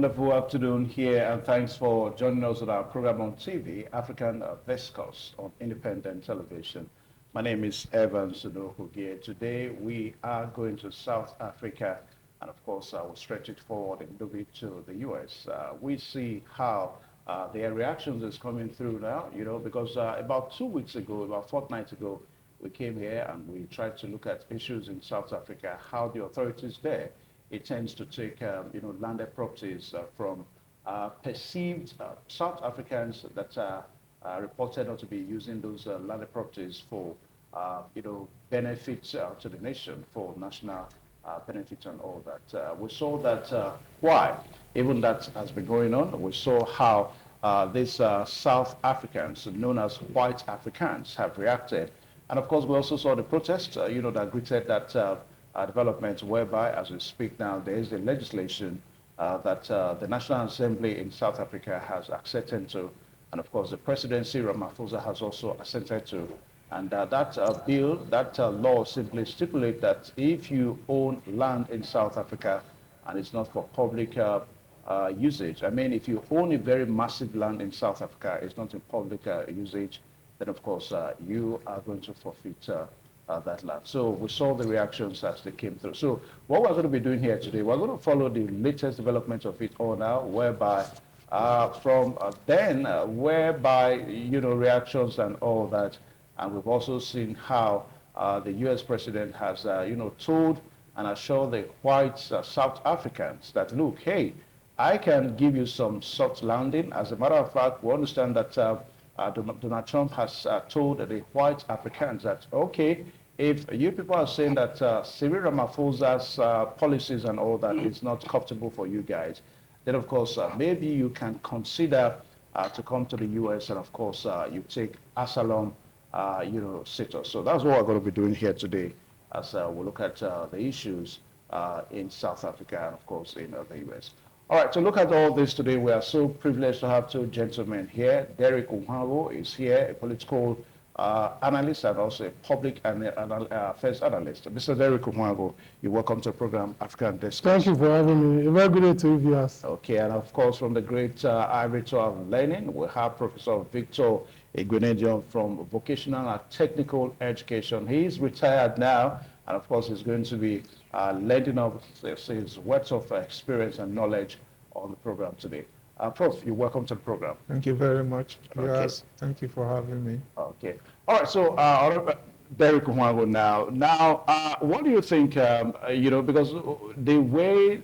wonderful afternoon here, and thanks for joining us on our program on TV, African Discourse on Independent Television. My name is Evan Sunohugie. Today we are going to South Africa, and of course I will stretch it forward and move it to the US. We see how their reactions is coming through now, because about 2 weeks ago, about a fortnight ago, we came here and we tried to look at issues in South Africa, how the authorities there, it tends to take, landed properties from perceived South Africans that are reported not to be using those landed properties for, benefits to the nation, for national benefits and all that. We saw that why, even that has been going on. We saw how these South Africans, known as white Africans, have reacted. And of course, we also saw the protest, that greeted that development, whereby, as we speak now, there is a legislation that the National Assembly in South Africa has accepted to, and of course, the presidency, Ramaphosa, has also assented to. And that bill, that law simply stipulates that if you own land in South Africa and it's not for public usage, I mean, if you own a very massive land in South Africa, it's not in public usage, then of course you are going to forfeit that land. So we saw the reactions as they came through. So what we're going to be doing here today, we're going to follow the latest development of it all now, whereby from then, whereby, reactions and all that. And we've also seen how the US president has, told and assured the white South Africans that, look, hey, I can give you some soft landing. As a matter of fact, we understand that Donald Trump has told the white Africans that, okay, if you people are saying that Cyril Ramaphosa's policies and all that is not comfortable for you guys, then of course maybe you can consider to come to the US, and of course you take asylum, status. So that's what we're going to be doing here today, as we look at the issues in South Africa and of course in the US. All right, to look at all this today, we are so privileged to have two gentlemen here. Derek Unhago is here, a political analyst and also a public affairs analyst. Mr. Derek Unhago, you're welcome to the program African Discourse. Thank you for having me. A very good day to you, viewers. Okay, and of course from the great Ivory Tower of Learning, we have Professor Victor Igwenedion from Vocational and Technical Education. He's retired now, and of course he's going to be lending up his words of experience and knowledge on the program today. Prof, you're welcome to the program. Thank you very much. Okay. Yes, thank you for having me. Okay. All right, so Derek Unhago now. Now, what do you think, because the way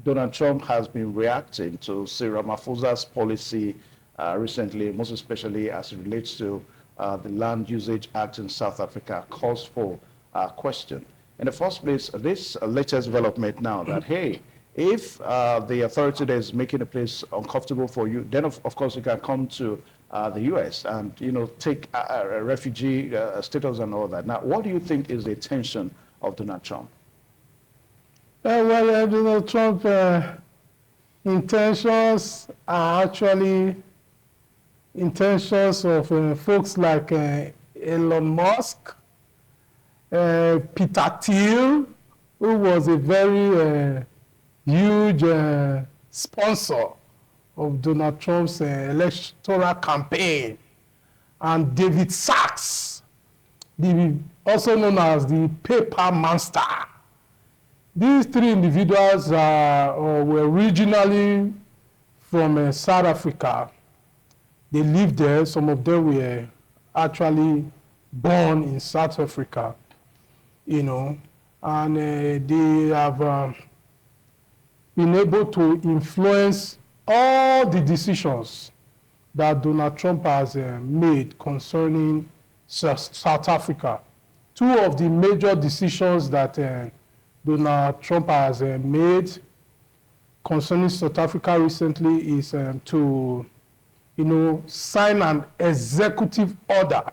Donald Trump has been reacting to Cyril Ramaphosa's policy recently, most especially as it relates to the Land Usage Act in South Africa, calls for question. In the first place, this latest development now that, hey, if the authority that is making a place uncomfortable for you, then of course you can come to the US and, take a refugee status and all that. Now, what do you think is the intention of Donald Trump? Donald Trump intentions are actually intentions of folks like Elon Musk, Peter Thiel, who was a very huge sponsor of Donald Trump's electoral campaign, and David Sachs, also known as the paper monster. These three individuals were originally from South Africa. They lived there. Some of them were actually born in South Africa, and they have been able to influence all the decisions that Donald Trump has made concerning South Africa. Two of the major decisions that Donald Trump has made concerning South Africa recently is to sign an executive order,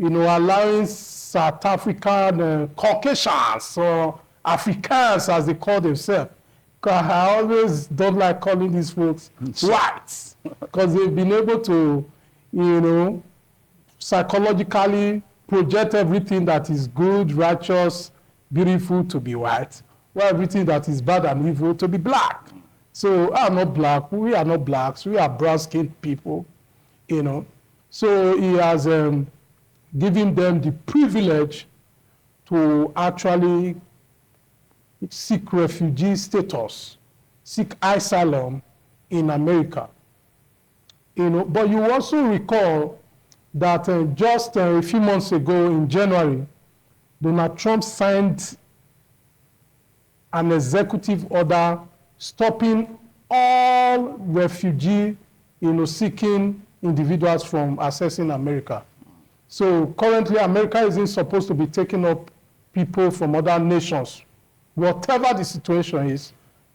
allowing South African Caucasians or Africans, as they call themselves. I always don't like calling these folks whites, because they've been able to, psychologically project everything that is good, righteous, beautiful to be white, why everything that is bad and evil to be black. So I'm not black. We are not blacks. We are brown-skinned people, you know. So he has given them the privilege to actually seek refugee status, seek asylum in America. You know, but you also recall that just a few months ago in January, Donald Trump signed an executive order stopping all refugee, seeking individuals from accessing America. So currently, America isn't supposed to be taking up people from other nations, whatever the situation is,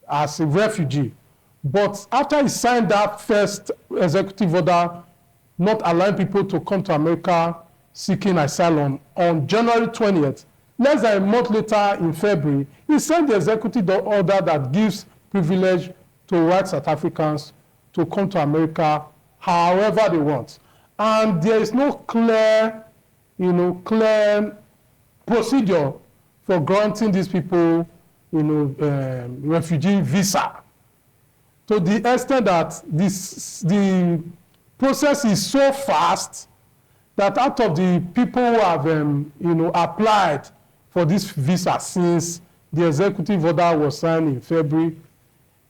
as a refugee. But after he signed that first executive order, not allowing people to come to America seeking asylum, on January 20th, less than a month later in February, he signed the executive order that gives privilege to white South Africans to come to America however they want. And there is no clear, clear procedure for granting these people, refugee visa. To the extent that the process is so fast that out of the people who have, applied for this visa since the executive order was signed in February,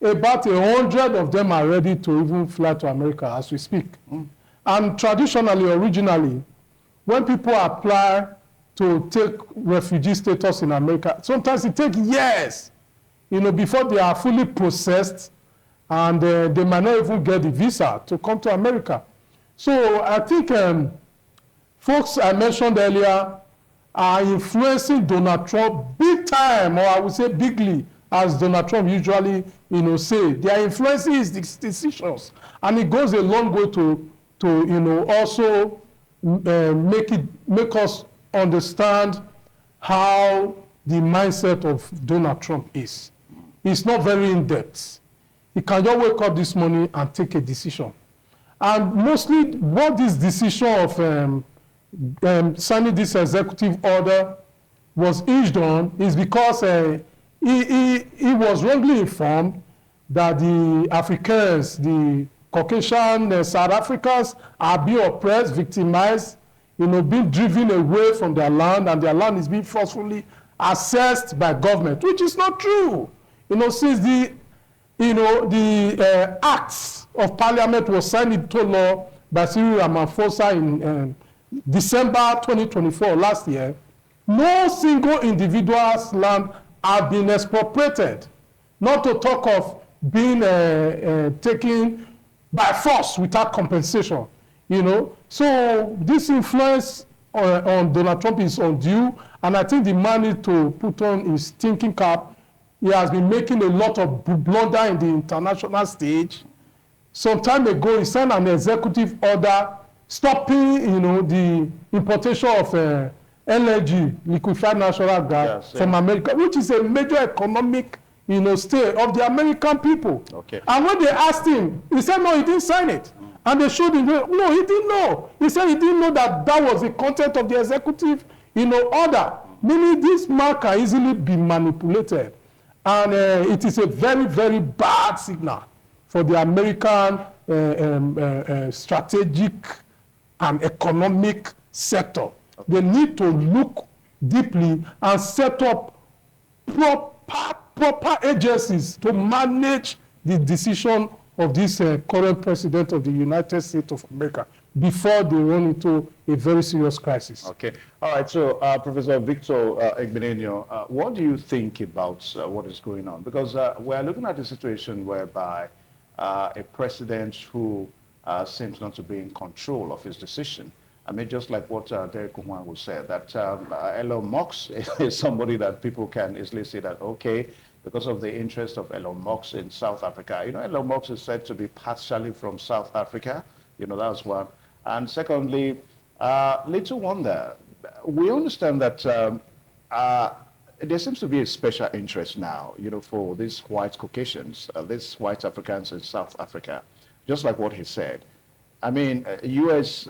about 100 of them are ready to even fly to America as we speak. And traditionally, originally, when people apply to take refugee status in America, sometimes it takes years, before they are fully processed, and they might not even get the visa to come to America. So I think folks I mentioned earlier are influencing Donald Trump big time, or I would say bigly, as Donald Trump usually, say. They are influencing his decisions, and it goes a long way to also make us understand how the mindset of Donald Trump is. It's not very in-depth. He can just wake up this morning and take a decision. And mostly what this decision of signing this executive order was hinged on is because he was wrongly informed that the Africans, the Caucasian South Africans are being oppressed, victimized, being driven away from their land, and their land is being forcefully assessed by government, which is not true. Since the acts of parliament was signed into law by Cyril Ramaphosa in December 2024, last year, no single individual's land have been expropriated, not to talk of being taken by force without compensation, So this influence on Donald Trump is undue, and I think the man needs to put on his thinking cap. He has been making a lot of blunder in the international stage. Some time ago, he signed an executive order stopping, the importation of LNG, liquefied natural gas, from America, which is a major economic, stay of the American people. Okay. And when they asked him, he said, no, he didn't sign it. And they showed him, no, he didn't know. He said he didn't know that that was the content of the executive, order. Meaning this man can easily be manipulated. And it is a very, very bad signal for the American strategic and economic sector. They need to look deeply and set up proper agencies to manage the decision of this current president of the United States of America before they run into a very serious crisis. Okay. All right. So, Professor Victor Igbeneghu, what do you think about what is going on? Because we're looking at a situation whereby a president who seems not to be in control of his decision. I mean, just like what Derek Kumwangu said, that Elon Musk is somebody that people can easily say that, okay, because of the interest of Elon Musk in South Africa. Elon Musk is said to be partially from South Africa. That's one. And secondly, little wonder, we understand that there seems to be a special interest now, for these white Caucasians, these white Africans in South Africa, just like what he said. I mean, U.S.,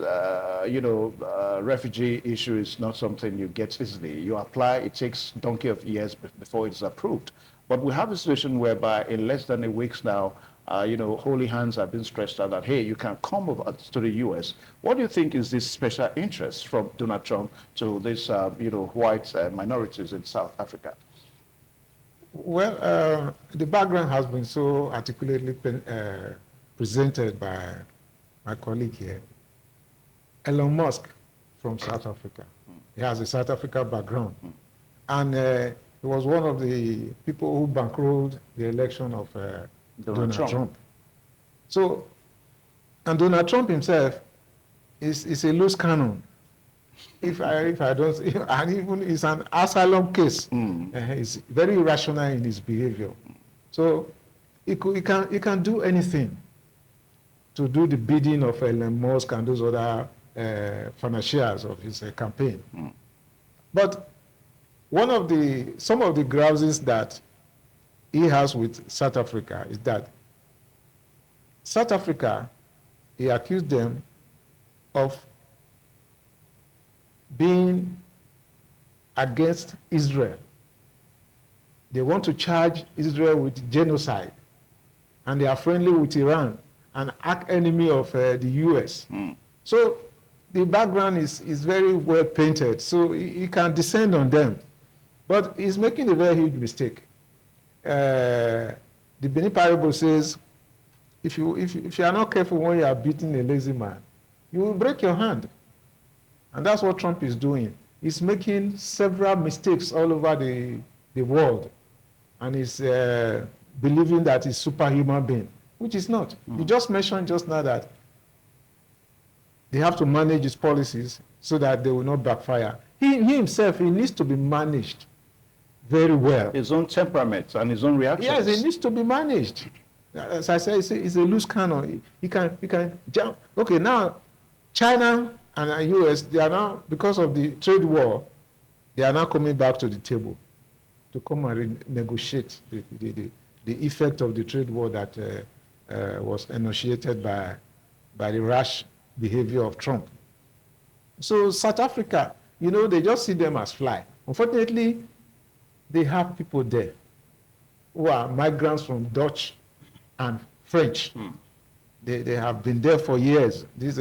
refugee issue is not something you get easily. You apply, it takes donkey of years before it's approved. But we have a situation whereby in less than a week now, holy hands have been stretched out that, hey, you can come over to the U.S. What do you think is this special interest from Donald Trump to these, white minorities in South Africa? Well, the background has been so articulately presented by my colleague here. Elon Musk from South Africa. He has a South Africa background. And he was one of the people who bankrolled the election of Donald Trump. So, and Donald Trump himself is a loose cannon. If I don't, and even it's an asylum case. He's very irrational in his behavior. So he can do anything to do the bidding of Elon Musk and those other financiers of his campaign. But some of the grouses that he has with South Africa is that South Africa, he accused them of being against Israel. They want to charge Israel with genocide, and they are friendly with Iran, an arch enemy of the US. So the background is very well painted, so he can descend on them. But he's making a very huge mistake. The Benin parable says, if you are not careful when you are beating a lazy man, you will break your hand. And that's what Trump is doing. He's making several mistakes all over the world. And he's believing that he's superhuman being, which is not. You just mentioned just now that they have to manage his policies so that they will not backfire. He himself, he needs to be managed very well. His own temperament and his own reactions. Yes, it needs to be managed. As I said, it's a loose cannon. He can jump. Okay, now China and the US, they are now, because of the trade war, they are now coming back to the table to come and negotiate the effect of the trade war that was initiated by the rash behavior of Trump. So South Africa, they just see them as fly. Unfortunately, they have people there who are migrants from Dutch and French. They have been there for years. These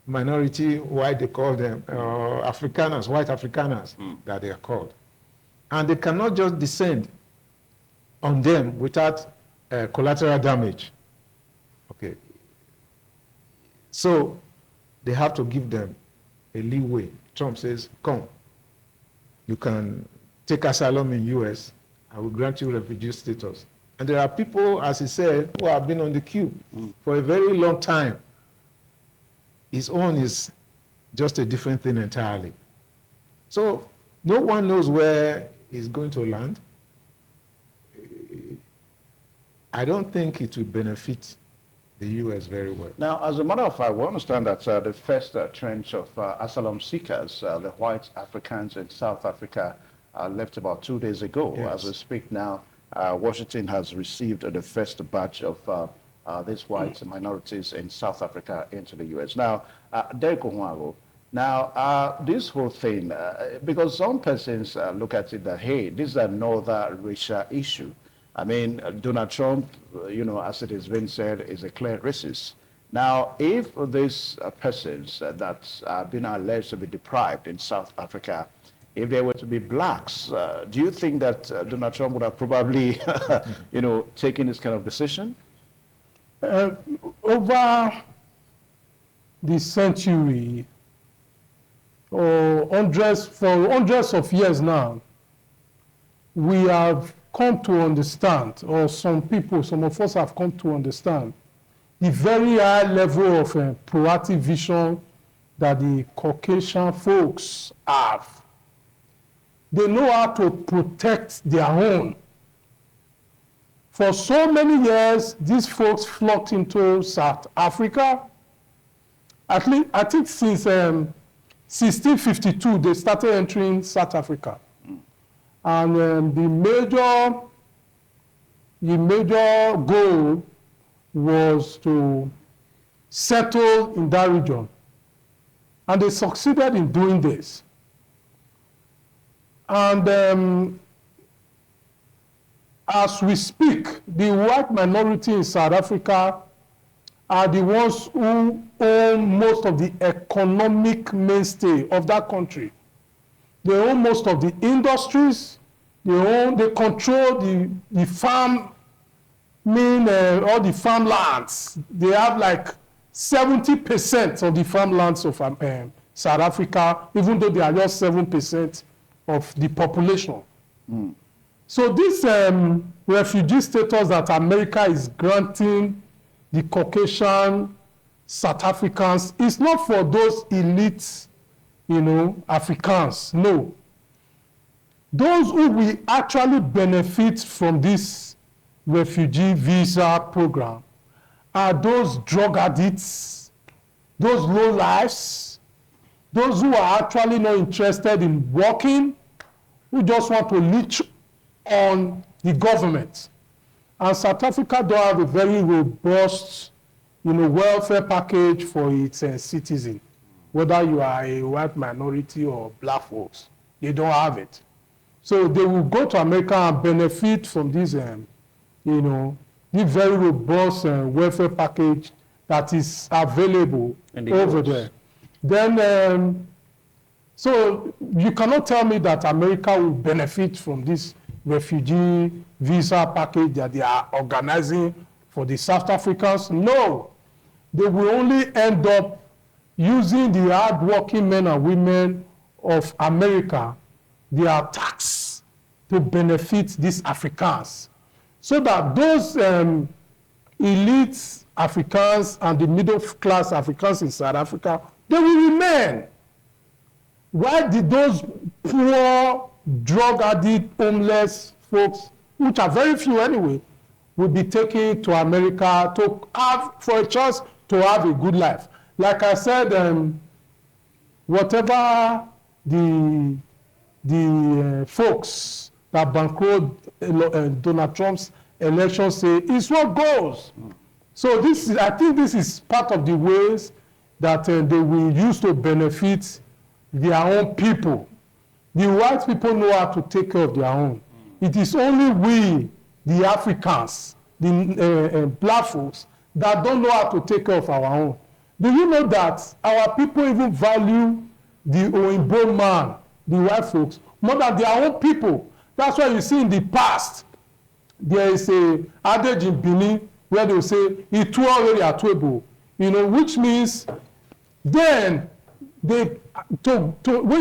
minority, why they call them Afrikaners, white Afrikaners, that they are called. And they cannot just descend on them without collateral damage. Okay. So they have to give them a leeway. Trump says, come, you can take asylum in US, I will grant you refugee status. And there are people, as he said, who have been on the queue for a very long time. His own is just a different thing entirely. So no one knows where he's going to land. I don't think it will benefit the US very well. Now, as a matter of fact, we understand that the first tranche of asylum seekers, the white Africans in South Africa, left about 2 days ago. Yes. As we speak now, Washington has received the first batch of these white minorities in South Africa into the U.S. Now, Derek Onwago, now this whole thing, because some persons look at it that, hey, this is another racial issue. I mean, Donald Trump, as it has been said, is a clear racist. Now, if these persons that have been alleged to be deprived in South Africa, if they were to be blacks, do you think that Donald Trump would have probably, taken this kind of decision? Over the century, or hundreds of years now, we have come to understand, or some of us have come to understand, the very high level of proactive vision that the Caucasian folks have. They know how to protect their own. For so many years, these folks flocked into South Africa. At least, I think since 1652, they started entering South Africa. And the major goal was to settle in that region. And they succeeded in doing this. And as we speak, the white minority in South Africa are the ones who own most of the economic mainstay of that country. They own most of the industries. They control the farm, all the farmlands. They have like 70% of the farmlands of South Africa, even though they are just 7% of the population. Mm. So this refugee status that America is granting the Caucasian South Africans is not for those elite, Africans. No. Those who will actually benefit from this refugee visa program are those drug addicts, those low lives, those who are actually not interested in working, who just want to leech on the government. And South Africa don't have a very robust, welfare package for its citizens, whether you are a white minority or black folks. They don't have it. So they will go to America and benefit from this, this very robust welfare package that is available over there. Then, so you cannot tell me that America will benefit from this refugee visa package that they are organizing for the South Africans. No, they will only end up using the hard-working men and women of America, their tax, to benefit these Africans, so that those elite Africans and the middle-class Africans in South Africa, they will remain. Why did those poor, drug-addict, homeless folks, which are very few anyway, will be taken to America to have, for a chance to have a good life? Like I said, whatever the folks that bankrolled Donald Trump's election say is what goes. So I think this is part of the ways that they will use to benefit their own people. The white people know how to take care of their own. It is only we, the Africans, the black folks, that don't know how to take care of our own. Do you know that our people even value the Oyinbo man, the white folks, more than their own people? That's why you see in the past, there is a adage in Benin where they will say, "Itu already atuebo," which means then when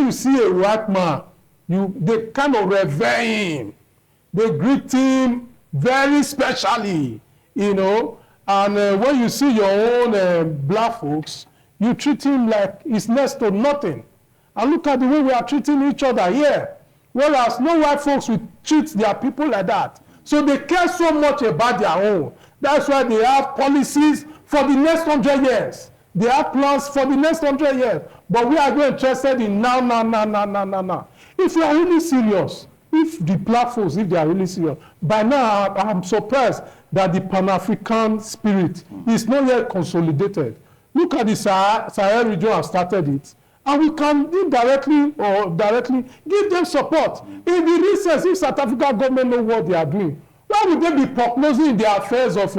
you see a white man, they kind of revere him. They greet him very specially, And when you see your own black folks, you treat him like he's next to nothing. And look at the way we are treating each other here. Whereas no white folks will treat their people like that. So they care so much about their own. That's why they have policies for the next 100 years. They have plans for the next 100 years. But we are not interested in now. If you are really serious, if the black folks, if they are really serious, by now I'm surprised that the Pan-African spirit is not yet consolidated. Look at the Sahel region has started it. And we can indirectly or directly give them support. In the recess, if South African government know what they are doing, why would they be prognosing the affairs of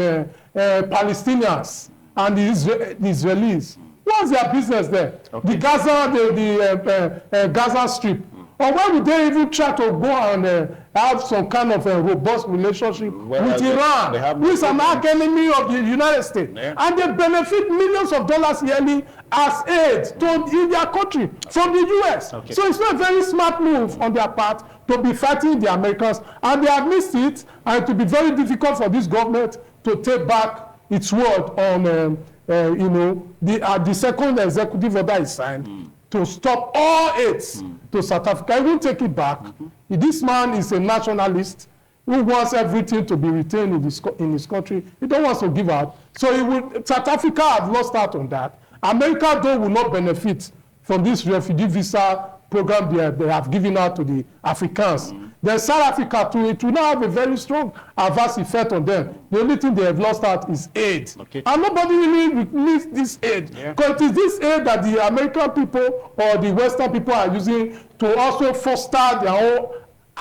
Palestinians and the Israelis? What's their business there? Okay. The Gaza Strip. Or why would they even try to go and have some kind of a robust relationship with Iran, who is an arch enemy of the United States? Yeah. And they benefit millions of dollars yearly as aid in their country from the US. Okay. So it's not a very smart move on their part to be fighting the Americans. And they have missed it, and it will be very difficult for this government to take back its word on, the second executive order is signed to stop all aids to South Africa. He won't take it back. This man is a nationalist who wants everything to be retained in his country. He don't want to give out. So South Africa have lost out on that. America, though, will not benefit from this refugee visa program they have given out to the Africans. Then South Africa, too, it will not have a very strong adverse effect on them. The only thing they have lost out is aid. Okay. And nobody really needs this aid. Because it is this aid that the American people or the Western people are using to also foster their own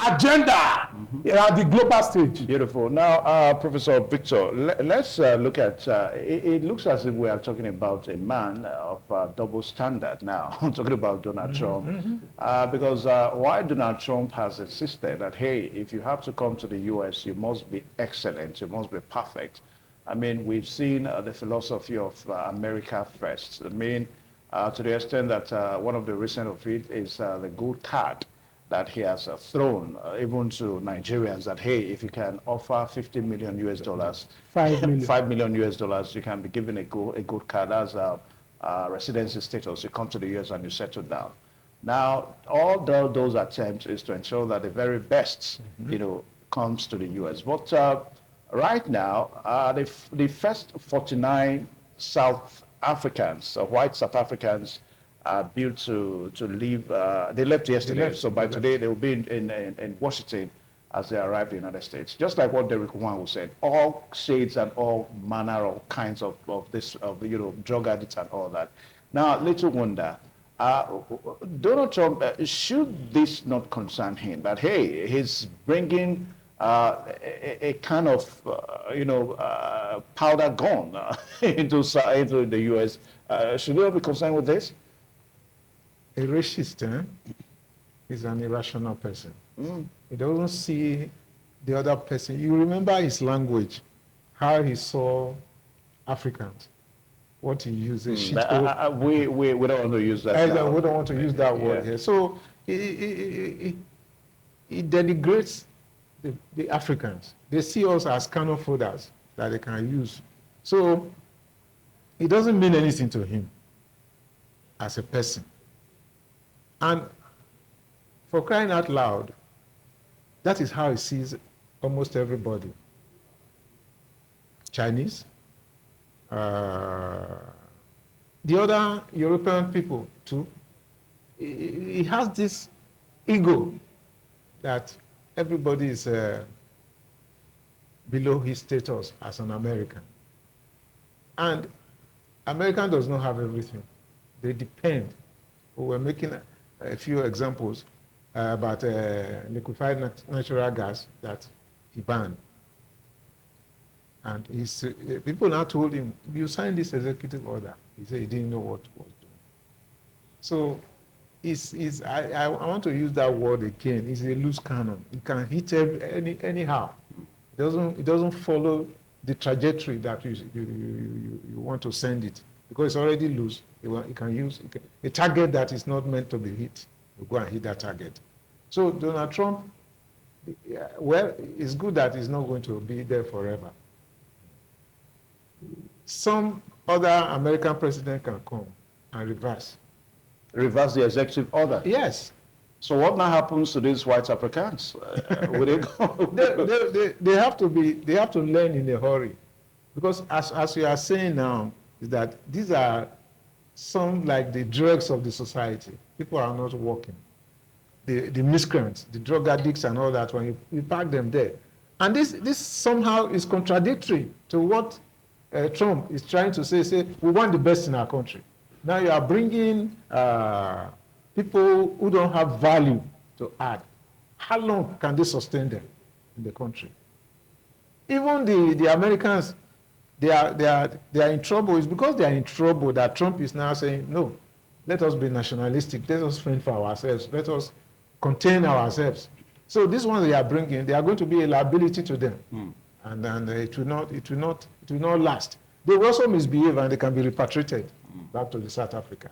agenda at the global stage. Beautiful. Now, Professor Victor, let's look at, it looks as if we are talking about a man of double standard now. I'm talking about Donald Trump. Because why Donald Trump has insisted that, hey, if you have to come to the US, you must be excellent, you must be perfect. I mean, we've seen the philosophy of America first. I mean, to the extent that one of the recent of it is the good card that he has thrown even to Nigerians that, hey, if you can offer 50 million US dollars, 5 million. 5 million US dollars, you can be given a good card as a residency status. You come to the US and you settle down. Now, all those attempts is to ensure that the very best, comes to the US. But right now, the first 49 South Africans, white South Africans, built to leave. They left yesterday, so by today they will be in Washington as they arrive in the United States. Just like what Derek Wan said, all shades and all manner of kinds of drug addicts and all that. Now, little wonder, Donald Trump, should this not concern him? That, hey, he's bringing a kind of powder gun into the U.S. Should we not be concerned with this? A racist is an irrational person. He doesn't see the other person. You remember his language, how he saw Africans, what he uses. We don't want to use that. We don't want to use that word here. So he denigrates the Africans. They see us as cannon fodders that they can use. So it doesn't mean anything to him as a person. And for crying out loud, that is how he sees almost everybody. Chinese, the other European people too. He has this ego that everybody is below his status as an American. And American does not have everything. They depend. We're making a few examples about liquefied natural gas that he banned. And people now told him, you signed this executive order. He said he didn't know what was doing. So I want to use that word again. It's a loose cannon. It can hit anyhow. It doesn't follow the trajectory that you want to send it, because it's already loose. It can use a target that is not meant to be hit. You go and hit that target. So Donald Trump, well, it's good that he's not going to be there forever. Some other American president can come and reverse the executive order. Yes. So what now happens to these white Africans? Will they go? They have to learn in a hurry, because as you are saying now, is that these are some like the dregs of the society. People are not working. The miscreants, the drug addicts and all that, when you park them there. And this somehow is contradictory to what Trump is trying to say, we want the best in our country. Now you are bringing people who don't have value to add. How long can they sustain them in the country? Even the Americans, they are in trouble. It's because they are in trouble that Trump is now saying, no, let us be nationalistic. Let us fend for ourselves. Let us contain ourselves. So these ones they are bringing, they are going to be a liability to them. And then it will not last. They will also misbehave and they can be repatriated back to the South Africa.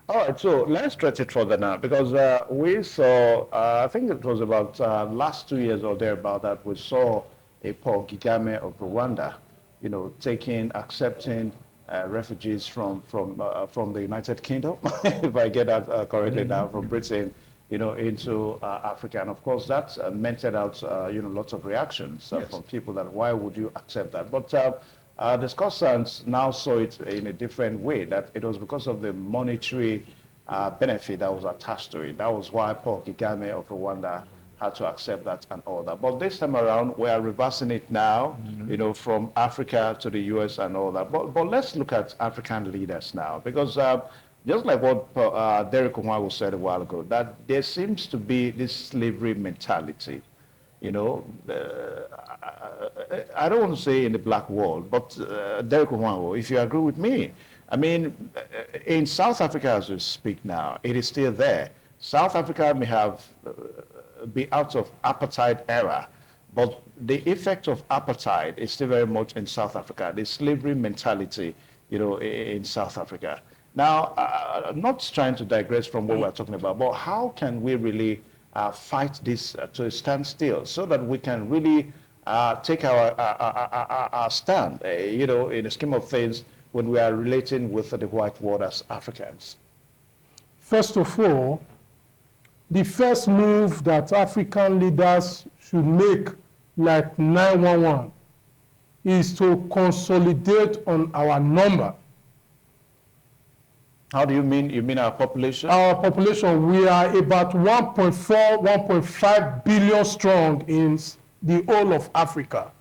All right, so let's stretch it further now, because we saw, I think it was about last 2 years or thereabout, that we saw a Paul Kagame of Rwanda, accepting refugees from the United Kingdom, if I get that correctly now, from Britain, into Africa. And of course, that meted out, lots of reactions from people that, why would you accept that? But the Scotsons now saw it in a different way, that it was because of the monetary benefit that was attached to it. That was why Paul Kagame of Rwanda had to accept that and all that. But this time around, we are reversing it now, from Africa to the US and all that. But let's look at African leaders now, because just like what Derek Onwago said a while ago, that there seems to be this slavery mentality. You know, I don't want to say in the black world, but Derek Onwago, if you agree with me, I mean, in South Africa as we speak now, it is still there. South Africa may have be out of apartheid era, but the effect of apartheid is still very much in South Africa. The slavery mentality, you know, in South Africa. Now, I'm not trying to digress from what we're talking about, but how can we really fight this to a standstill so that we can really take our stand, you know, in the scheme of things when we are relating with the white world as Africans? First of all, the first move that African leaders should make, like 911, is to consolidate on our number. How do you mean? You mean our population? Our population, we are about 1.4, 1.5 billion strong in the whole of Africa.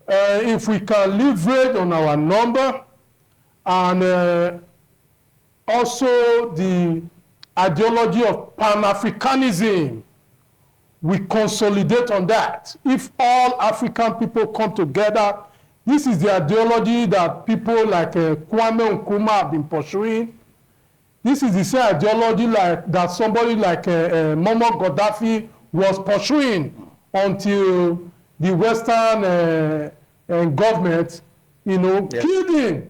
If we can leverage on our number and also the ideology of Pan-Africanism, we consolidate on that. If all African people come together, this is the ideology that people like Kwame Nkrumah have been pursuing. This is the same ideology that somebody like Muammar Gaddafi was pursuing until the Western government, you know, killed him.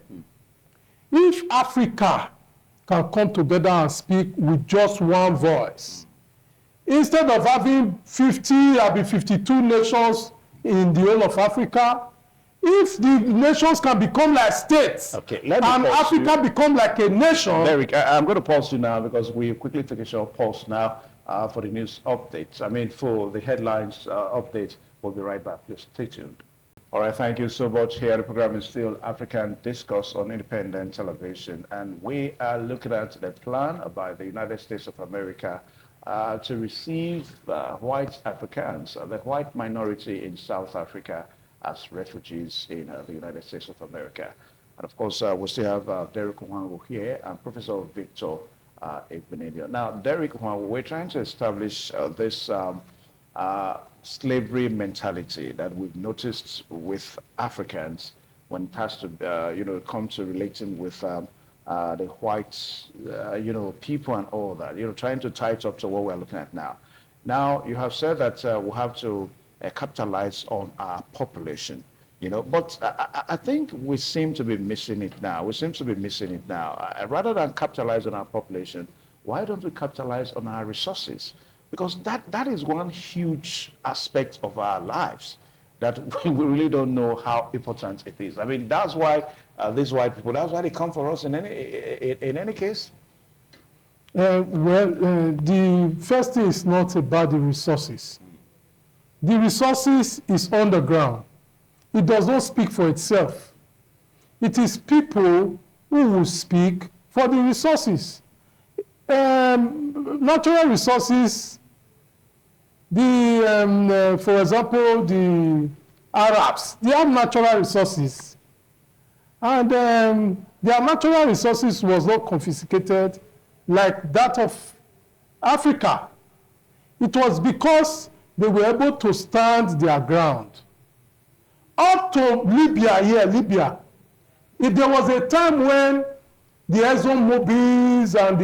If Africa can come together and speak with just one voice, instead of having 52 nations in the whole of Africa, if the nations can become like states, and Africa become like a nation. Derek, I'm going to pause you now because we quickly take a short pause now for the news updates. I mean, for the headlines update. We'll be right back. Please stay tuned. All right, thank you so much. Here, the program is still African Discourse on Independent Television, and we are looking at the plan by the United States of America to receive white Africans, the white minority in South Africa, as refugees in the United States of America. And of course, we still have Derek Onwago here and Professor Victor Igbeneghu. Now, Derek Onwago, we're trying to establish this slavery mentality that we've noticed with Africans when it has to, you know, come to relating with the white, you know, people and all that, you know, trying to tie it up to what we're looking at now. Now, you have said that we'll have to capitalize on our population, you know, but I think we seem to be missing it now. Rather than capitalize on our population, why don't we capitalize on our resources? Because that is one huge aspect of our lives that we really don't know how important it is. I mean, that's why these white people, that's why they come for us in any case. The first thing is not about the resources. The resources is on the ground. It does not speak for itself. It is people who will speak for the resources. Natural resources, for example, the Arabs, they have natural resources. And their natural resources was not confiscated like that of Africa. It was because they were able to stand their ground. Up to Libya, if there was a time when the ExxonMobils and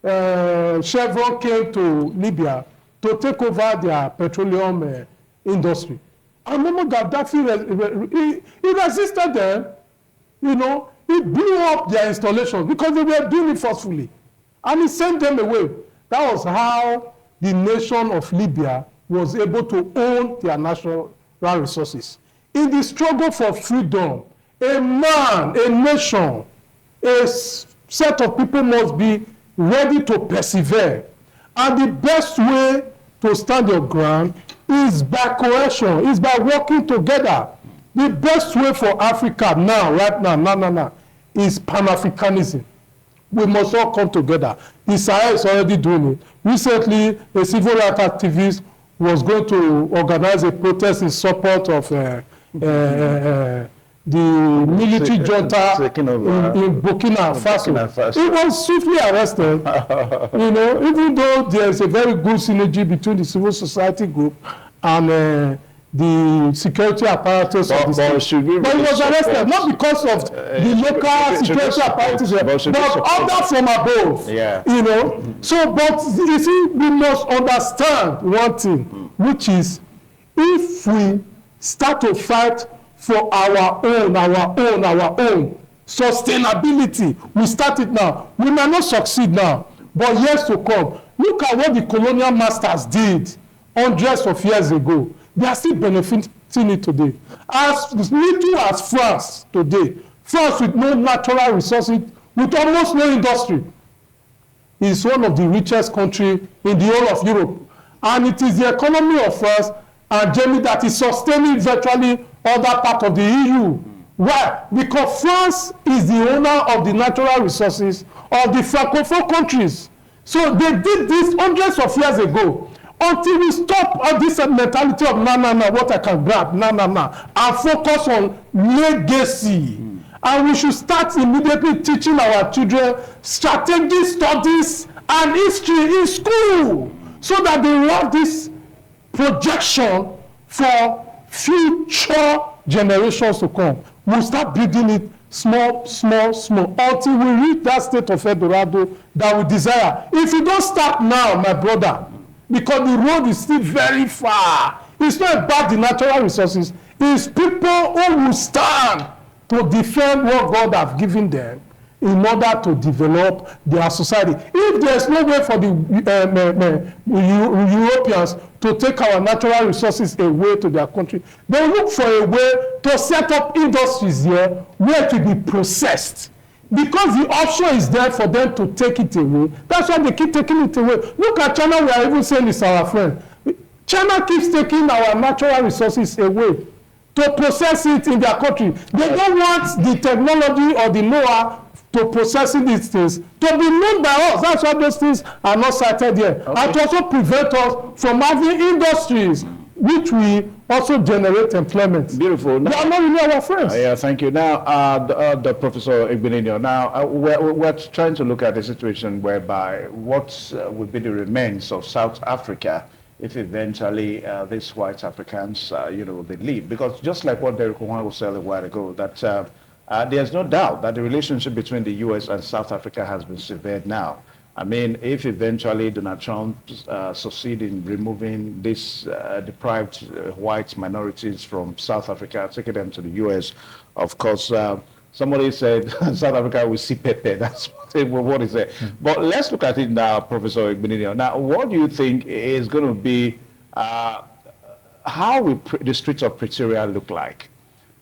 the, Chevron came to Libya to take over their petroleum industry. And Muammar Gaddafi, he resisted them, you know, he blew up their installations because they were doing it forcefully. And he sent them away. That was how the nation of Libya was able to own their natural resources. In the struggle for freedom, a man, a nation, a set of people must be ready to persevere. And the best way to stand your ground is by cohesion, is by working together. The best way for Africa now, right now, is Pan-Africanism. We must all come together. The Sahel is already doing it. Recently, a civil rights activist was going to organize a protest in support of the military junta in Burkina Faso. He was swiftly arrested. You know, even though there is a very good synergy between the civil society group and the security apparatus of the state. But he was arrested not because of the local security apparatus, but order from above. Yeah. You know. So, but you see, we must understand one thing, which is if we start to fight for our own sustainability, we start it now. We may not succeed now, but years to come. Look at what the colonial masters did hundreds of years ago. They are still benefiting it today. As little as France today, France with no natural resources, with almost no industry, is one of the richest countries in the whole of Europe. And it is the economy of France and Germany that is sustaining virtually other parts of the EU. Why? Because France is the owner of the natural resources of the Francophone countries. So they did this hundreds of years ago. Until we stop on this mentality of what I can grab, and focus on legacy. And we should start immediately teaching our children strategic studies and history in school, so that they will have this projection for future generations to come. We'll start building it small, until we reach that state of Eldorado that we desire. If you don't start now, my brother, because the road is still very far. It's not about the natural resources. It's people who will stand to defend what God has given them in order to develop their society. If there's no way for the Europeans to take our natural resources away to their country, they look for a way to set up industries here where it will be processed. Because the option is there for them to take it away. That's why they keep taking it away. Look at China, we are even saying it's our friend. China keeps taking our natural resources away to process it in their country. They don't want the technology or the know-how to processing these things to be known by us. That's why those things are not cited here. Okay. And to also prevent us from having industries which we also generate employment. Beautiful. They are not really our friends. Yeah, thank you. Now, the Professor Igbenedion, now we're trying to look at a situation whereby what would be the remains of South Africa if eventually these white Africans, they leave. Because just like what Derek Owan was saying a while ago, that there's no doubt that the relationship between the U.S. and South Africa has been severed now. I mean, if eventually Donald Trump succeed in removing these deprived white minorities from South Africa, taking them to the U.S., of course, somebody said South Africa will see Pepe. That's what he said. But let's look at it now, Professor Igbenedion. Now, what do you think is going to be, how will the streets of Pretoria look like?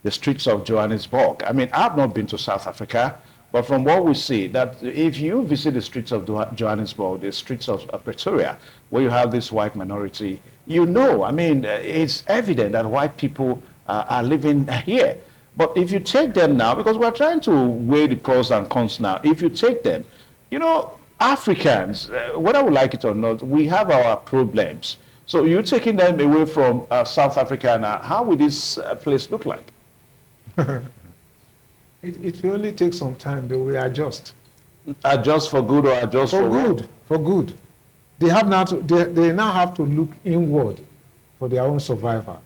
The streets of Johannesburg? I mean, I've not been to South Africa, but from what we see, that if you visit the streets of Johannesburg, the streets of Pretoria, where you have this white minority, I mean, it's evident that white people are living here. But if you take them now, because we're trying to weigh the pros and cons now, if you take them, Africans, whether we like it or not, we have our problems. So you're taking them away from South Africa now, how will this place look like? It will only take some time, but we adjust. Adjust for good or adjust for good? For good. They now have to look inward for their own survival.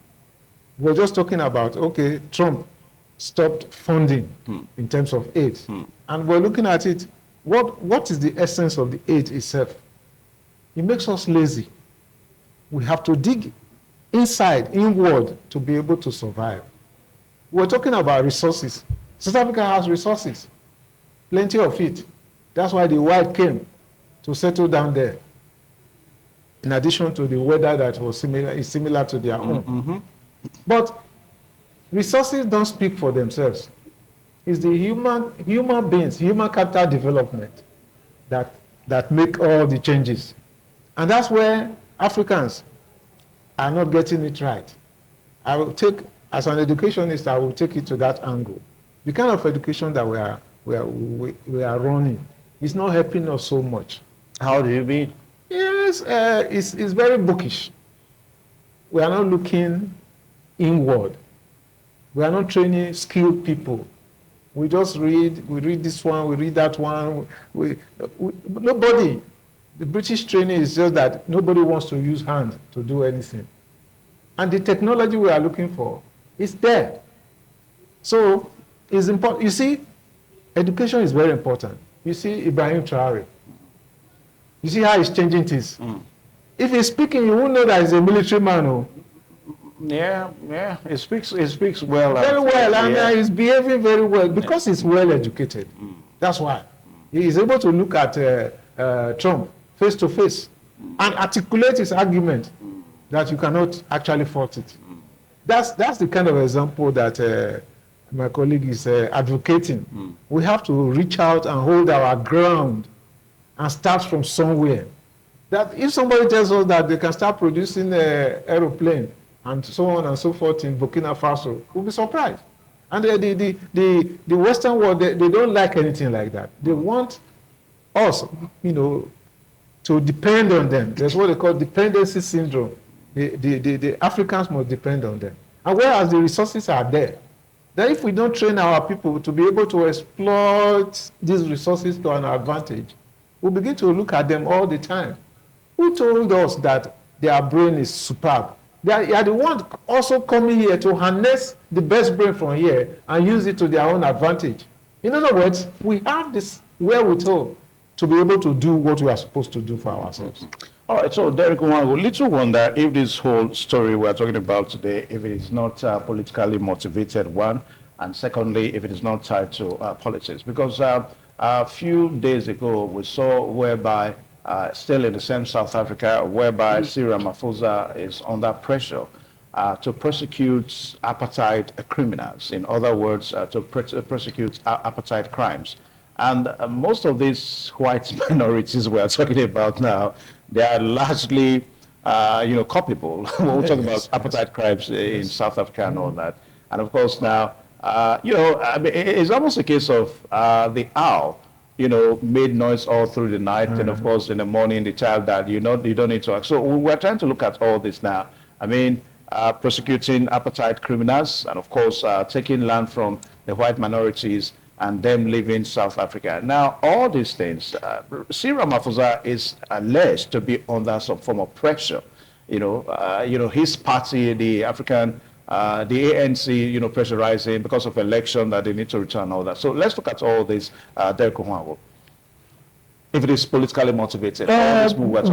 We're just talking about, okay, Trump stopped funding in terms of aid. And we're looking at it, what is the essence of the aid itself? It makes us lazy. We have to dig inward to be able to survive. We're talking about resources. South Africa has resources, plenty of it. That's why the white came to settle down there. In addition to the weather that was similar to their own. But resources don't speak for themselves. It's the human beings, human capital development that make all the changes. And that's where Africans are not getting it right. I will take, as an educationist, I will take it to that angle. The kind of education that we are running is not helping us so much. How do you mean? Yes, it's very bookish. We are not looking inward. We are not training skilled people. We just read, we read this one, we read that one. Nobody. The British training is just that nobody wants to use hands to do anything. And the technology we are looking for is there. So it's important. You see, education is very important. You see Ibrahim Traore. You see how he's changing things. If he's speaking, you won't know that he's a military man. Oh. Yeah, he speaks well. Very well, and he's behaving very well because he's well educated. That's why. He is able to look at Trump face to face and articulate his argument that you cannot actually fault it. That's the kind of example that my colleague is advocating. We have to reach out and hold our ground and start from somewhere. That if somebody tells us that they can start producing an aeroplane and so on and so forth in Burkina Faso, we'll be surprised. And the Western world, they don't like anything like that. They want us, to depend on them. That's what they call dependency syndrome. The Africans must depend on them. And whereas the resources are there, that if we don't train our people to be able to exploit these resources to an advantage, we begin to look at them all the time. Who told us that their brain is superb? They are the ones also coming here to harness the best brain from here and use it to their own advantage. In other words, we have this wherewithal to be able to do what we are supposed to do for ourselves. All right, so Derek, little wonder if this whole story we're talking about today, if it is not politically motivated, one, and secondly, if it is not tied to politics. Because a few days ago, we saw whereby, still in the same South Africa, whereby Cyril Ramaphosa is under pressure to prosecute apartheid criminals. In other words, to prosecute apartheid crimes. And most of these white minorities we are talking about now, they are largely, culpable. When we talk about apartheid crimes in South Africa and all that. And of course now, it's almost a case of the owl, made noise all through the night. And of course, in the morning, the child died. You don't need to act. So we're trying to look at all this now. Prosecuting apartheid criminals and of course, taking land from the white minorities and them leaving South Africa. Now, all these things, Cyril Ramaphosa is alleged to be under some form of pressure. His party, the African, the ANC, pressurizing because of election that they need to return and all that. So let's look at all this, Derek Ohuanwo. If it is politically motivated, all this move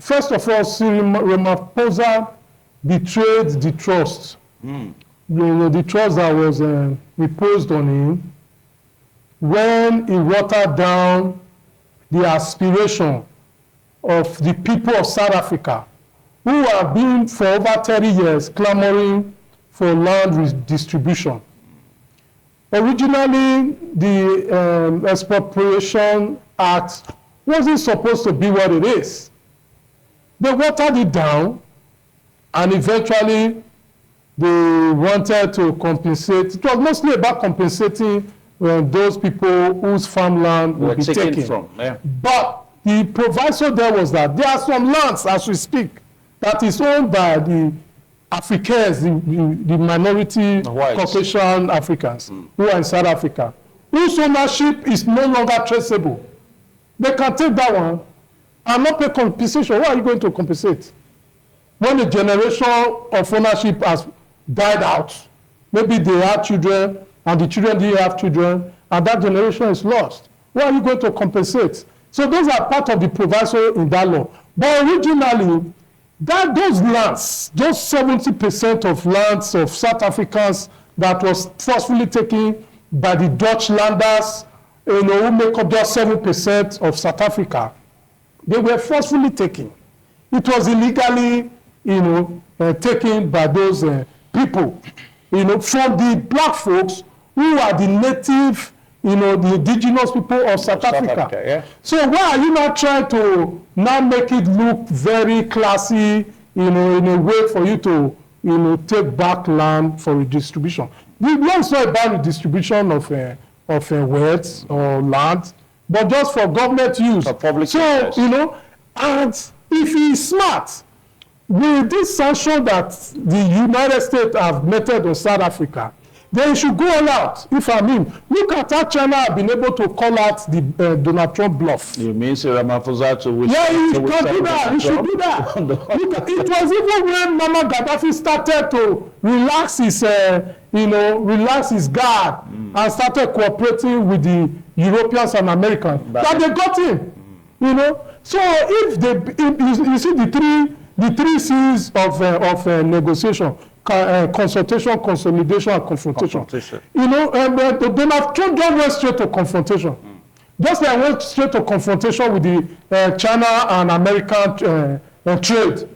first of all, Cyril Ramaphosa betrayed the trust. The trust that was reposed on him when he watered down the aspiration of the people of South Africa, who have been for over 30 years clamoring for land redistribution. Originally, the Expropriation Act wasn't supposed to be what it is. They watered it down, and eventually they wanted to compensate. It was mostly about compensating those people whose farmland would be taken from. Yeah. But the proviso there was that there are some lands, as we speak, that is owned by the Africans, the minority Caucasian Africans who are in South Africa, whose ownership is no longer traceable. They can take that one and not pay compensation. Why are you going to compensate? When the generation of ownership has died out, maybe they had children and the children didn't have children, and that generation is lost. Why are you going to compensate? So those are part of the proviso in that law. But originally, those lands, those 70% of lands of South Africans that was forcefully taken by the Dutch landers, who make up just 7% of South Africa, they were forcefully taken. It was illegally, taken by those people, from the black folks who are the native, the indigenous people of South Africa. Yeah. So why are you not trying to now make it look very classy, in a way for you to, take back land for redistribution? The law is not about redistribution of wealth or land, but just for government use. For public so, interest. and if he is smart, with this sanction that the United States have meted on South Africa, they should go all out. If I mean, look at how China have been able to call out the Donald Trump bluff. You mean Ramaphosa to which? Yeah, he can do that. He should do that. Look, it was even when Mama Gaddafi started to relax his, relax his guard and started cooperating with the Europeans and Americans that they got him. You know, so if you see the three C's of negotiation. Consultation, consolidation, and confrontation. You know, Donald Trump just went straight to confrontation. Just like went straight to confrontation with the China and American trade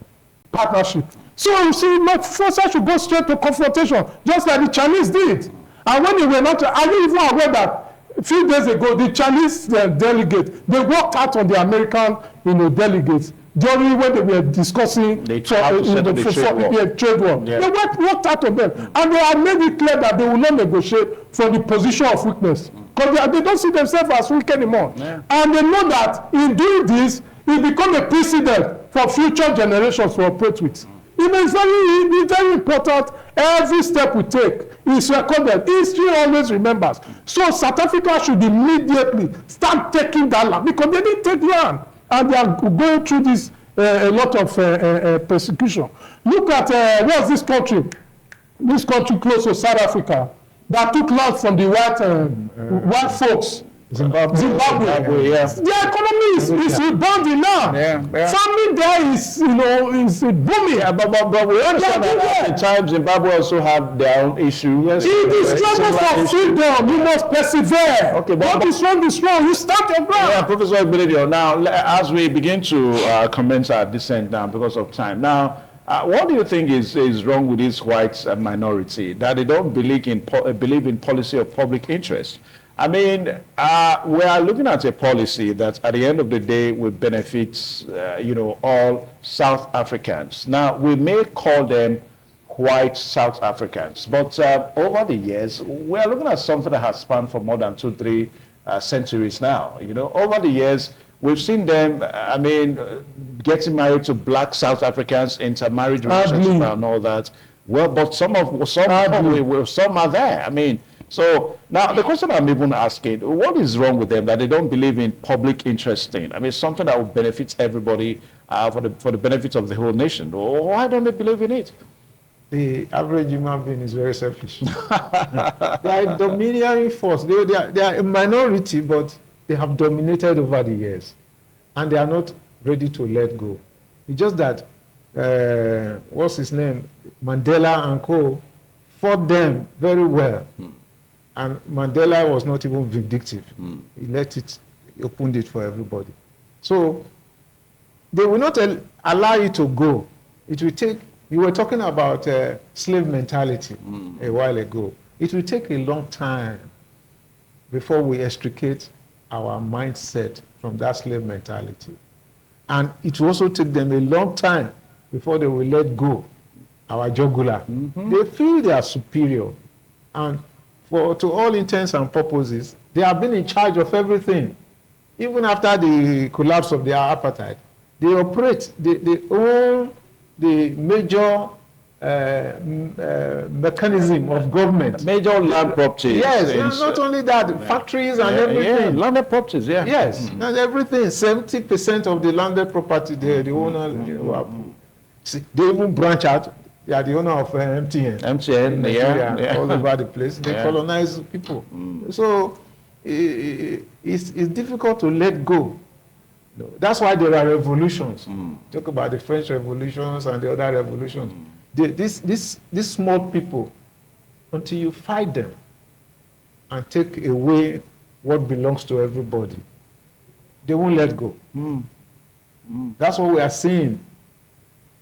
partnership. So you see, Ramaphosa should go straight to confrontation, just like the Chinese did. And when they were not, are you even aware that a few days ago the Chinese delegate, they walked out on the American, delegates. During when they were discussing trade war. Yeah. They walked out of them. And they have made it clear that they will not negotiate from the position of weakness. Because they don't see themselves as weak anymore. Yeah. And they know that in doing this, it becomes a precedent for future generations to operate with. It's very important. Every step we take is recorded. History always remembers. So South Africa should immediately start taking that land, because they didn't take land. And they are going through this a lot of persecution. Look at what's this country? This country close to South Africa that took land from the white folks. Zimbabwe. Yeah. Their economy is rebounding now. Farming there is booming. But we understand that at the time Zimbabwe also have their own issues. It is struggle for freedom. You must persevere. Okay, what is wrong is wrong. You start your ground. Yeah, Professor Igbeledio, now as we begin to commence our descent down because of time. Now, what do you think is wrong with this white minority, that they don't believe in policy of public interest? I mean, we are looking at a policy that at the end of the day will benefit, all South Africans. Now, we may call them white South Africans, but over the years, we are looking at something that has spanned for more than 2-3 centuries now. Over the years, we've seen them, getting married to black South Africans, intermarried relationships and all that. Well, but some are there. So now the question I'm even asking, what is wrong with them that they don't believe in public interest thing? Something that will benefit everybody for the benefit of the whole nation. Why don't they believe in it? The average human being is very selfish. They are a domineering force. They are a minority, but they have dominated over the years. And they are not ready to let go. It's just that, what's his name? Mandela and co. fought them very well. And Mandela was not even vindictive. He opened it for everybody. So they will not allow you to go. It will take, you were talking about slave mentality a while ago. It will take a long time before we extricate our mindset from that slave mentality. And it will also take them a long time before they will let go our jugular. They feel they are superior. And to all intents and purposes, they have been in charge of everything. Even after the collapse of their apartheid, they operate, they own the major mechanism of government. Major land properties. Yes, not only that, factories and everything. Landed properties, Yes, and everything. 70% of the landed property, the owner, they even branch out. They are the owner of MTN. MTN, all over the place. They colonize people. So it's difficult to let go. That's why there are revolutions. Talk about the French revolutions and the other revolutions. These small people, until you fight them and take away what belongs to everybody, they won't let go. That's what we are seeing.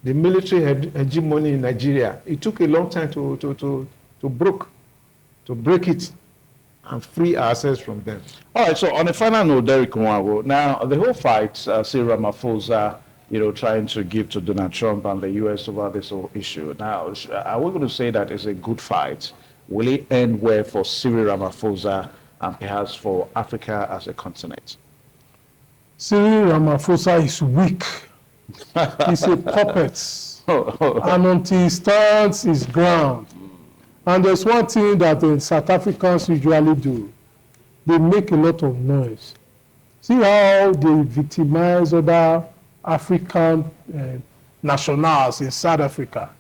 The military hegemony in Nigeria, it took a long time to break it and free ourselves from them. All right, so on a final note, Derek Nwago, now the whole fight, Cyril Ramaphosa, trying to give to Donald Trump and the U.S. over this whole issue. Now, are we going to say that it's a good fight? Will it end well for Cyril Ramaphosa and perhaps for Africa as a continent? Cyril Ramaphosa is weak. He's a puppet and until he stands his ground. And there's one thing that the South Africans usually do. They make a lot of noise. See how they victimize other African nationals in South Africa.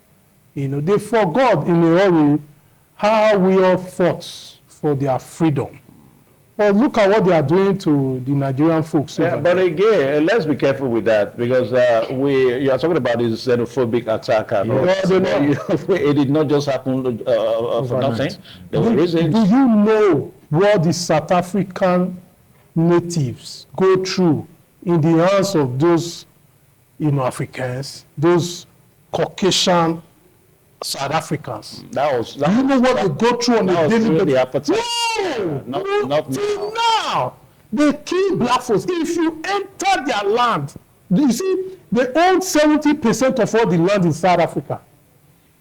You know, they forgot in a hurry how we all fought for their freedom. But look at what they are doing to the Nigerian folks. Yeah, but again, let's be careful with that, because you are talking about this xenophobic attack. And it did not just happen for nothing. There were reasons. Do you know what the South African natives go through in the hands of those, Africans, those Caucasian South Africans? Do you know what they go through on a daily basis? No, not now. They kill black folks. If you enter their land, you see, they own 70% of all the land in South Africa.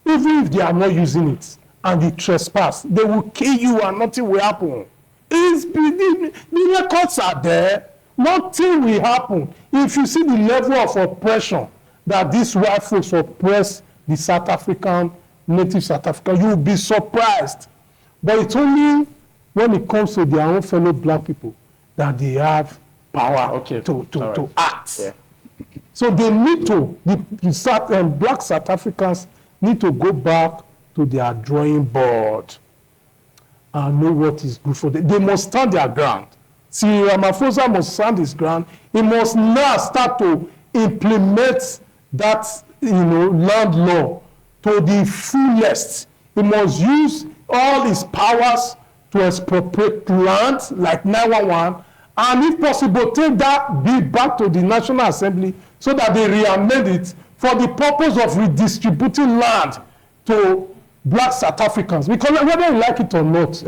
Even if they are not using it and they trespass, they will kill you and nothing will happen. The records are there. Nothing will happen. If you see the level of oppression that these white folks oppress the South African, native South African, you will be surprised. But it's only when it comes to their own fellow black people that they have power to act. Yeah. So they need to, black South Africans need to go back to their drawing board and know what is good for them. They must stand their ground. See, Ramaphosa must stand his ground. He must now start to implement that, land law to the fullest. He must use all his powers to expropriate land, like 911, and if possible, take that bill back to the National Assembly so that they re-amend it for the purpose of redistributing land to black South Africans. Because whether you like it or not,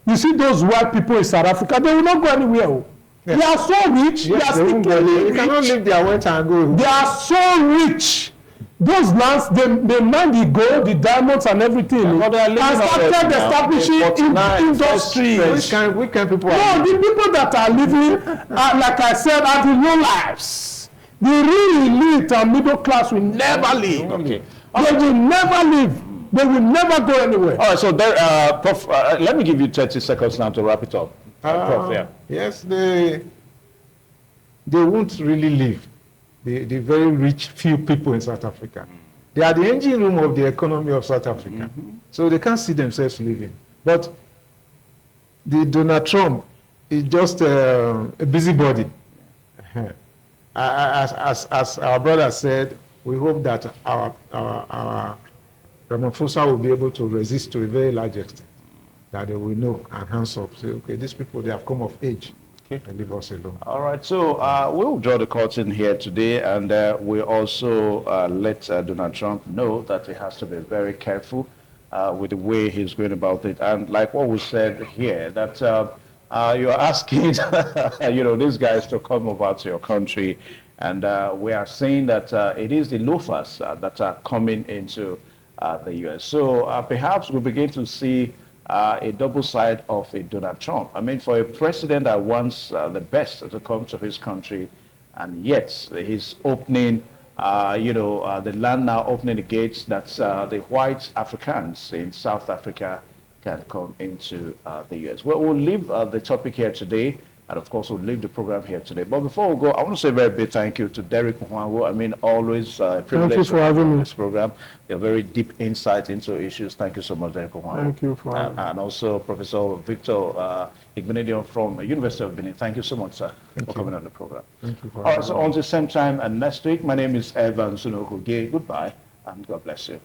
you see those white people in South Africa, they will not go anywhere. Yeah. They are so rich. Yes, they cannot leave their went and go. They are so rich. Those lands, they mine the gold, the diamonds, and everything. And started establishing industries. Which kind people are the people that are living, like I said, are the low lives. The real elite and middle class will never leave. Okay. They will never leave. They will never go anywhere. All right, so there, Prof, let me give you 30 seconds now to wrap it up. Prof, yeah. Yes, they won't really leave. The very rich few people in South Africa. They are the engine room of the economy of South Africa. So they can't see themselves leaving. But the Donald Trump is just a busybody. As our brother said, we hope that our Ramaphosa will be able to resist to a very large extent. That they will know and hands up. Say, okay, these people, they have come of age. And leave us alone. All right, so we'll draw the curtain here today, and we also let Donald Trump know that he has to be very careful with the way he's going about it. And like what we said here, that you're asking, these guys to come over to your country, and we are saying that it is the loafers that are coming into the U.S. So perhaps we'll begin to see a double side of a Donald Trump. I mean, for a president that wants the best to come to his country, and yet he's opening, the land now opening the gates that the white Africans in South Africa can come into the U.S. Well, we'll leave the topic here today, and of course, we'll leave the program here today. But before we go, I want to say a very big thank you to Derek Mwango. I mean, always a privilege. Thank you for having me. This program. Your very deep insight into issues. Thank you so much, Derek Mwango. Thank you for having me. And also Professor Victor Igbenedion from University of Benin. Thank you so much, sir, for coming on the program. Thank you for All right, so on the same time and next week, my name is Evan Sunokuge. Goodbye, and God bless you.